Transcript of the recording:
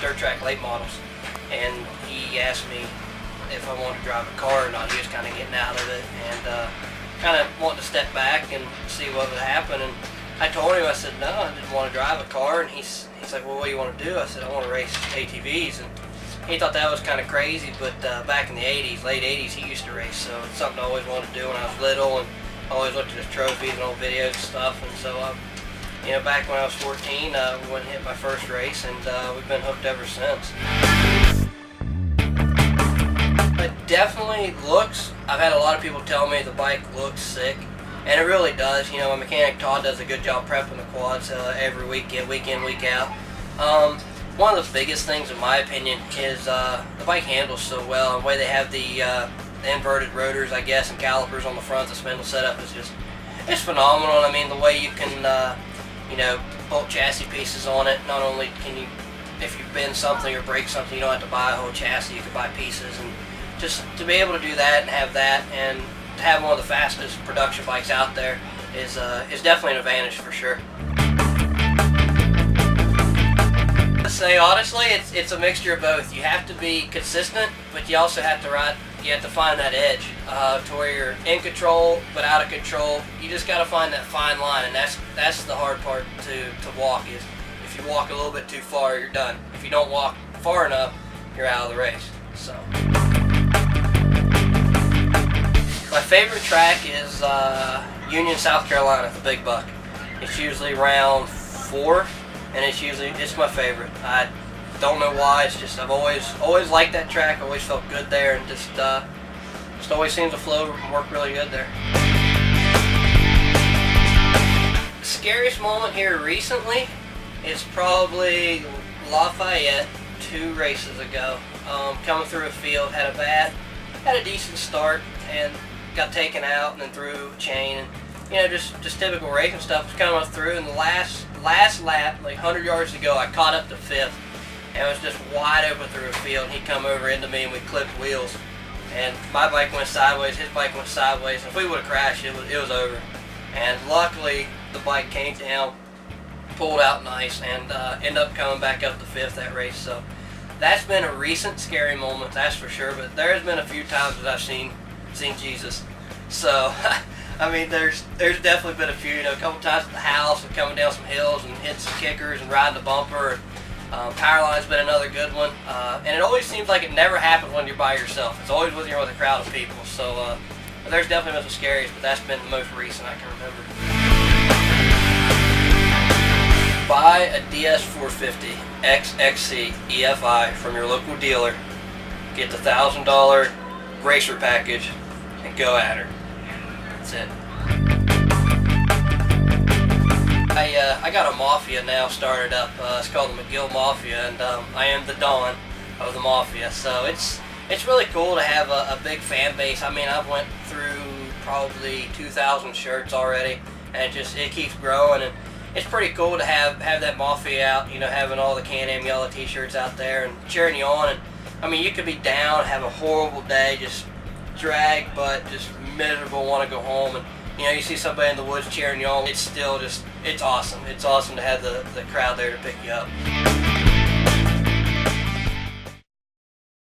dirt track late models, and he asked me if I wanted to drive a car or not. He was kind of getting out of it and kind of wanting to step back and see what would happen. And I told him, I said, no, I didn't want to drive a car. And he's like, well, what do you want to do? I said, I want to race ATVs. And he thought that was kind of crazy, but back in the 80s, late 80s, he used to race. So it's something I always wanted to do when I was little, and I always looked at his trophies and old videos and stuff. And so, back when I was 14, we went and hit my first race, and we've been hooked ever since. It definitely looks, I've had a lot of people tell me the bike looks sick, and it really does. My mechanic Todd does a good job prepping the quads every weekend, week in, week out. One of the biggest things, in my opinion, is the bike handles so well. The way they have the inverted rotors, I guess, and calipers on the front, the spindle setup is it's phenomenal. I mean, the way you can, bolt chassis pieces on it. Not only can you, if you bend something or break something, you don't have to buy a whole chassis. You can buy pieces, and just to be able to do that and have that, and to have one of the fastest production bikes out there is definitely an advantage for sure. Say honestly, it's a mixture of both. You have to be consistent, but you also have to find that edge to where you're in control but out of control. You just got to find that fine line, and that's the hard part to walk. Is if you walk a little bit too far, you're done. If you don't walk far enough, you're out of the race. So my favorite track is Union, South Carolina, the Big Buck. It's usually round 4. And it's my favorite. I don't know why. It's just I've always liked that track. Always felt good there, and just always seems to flow and work really good there. The scariest moment here recently is probably Lafayette 2 races ago. Coming through a field, had a decent start, and got taken out and then threw a chain, and just typical racing stuff. Was coming through, and the last lap, like 100 yards to go, I caught up to 5th, and was just wide open through a field. He come over into me, and we clipped wheels, and my bike went sideways, his bike went sideways, and if we would have crashed, it was over. And luckily, the bike came down, pulled out nice, and ended up coming back up to 5th that race. So that's been a recent scary moment, that's for sure. But there has been a few times that I've seen Jesus. So I mean, there's definitely been a few, a couple times at the house and coming down some hills and hitting some kickers and riding the bumper. Powerline's been another good one. And it always seems like it never happens when you're by yourself. It's always when you're with a crowd of people. So there's definitely been some scaries, but that's been the most recent I can remember. Buy a DS450 XXC EFI from your local dealer. Get the $1,000 racer package and go at her. That's it. I got a Mafia now started up. It's called the McGill Mafia, and I am the Don of the Mafia. So it's really cool to have a big fan base. I mean, I've went through probably 2,000 shirts already, and it keeps growing. And it's pretty cool to have that Mafia out. Having all the Can-Am yellow T-shirts out there and cheering you on. And I mean, you could be down, have a horrible day, just drag butt, just miserable, want to go home, and you see somebody in the woods cheering you on. It's still it's awesome. It's awesome to have the crowd there to pick you up.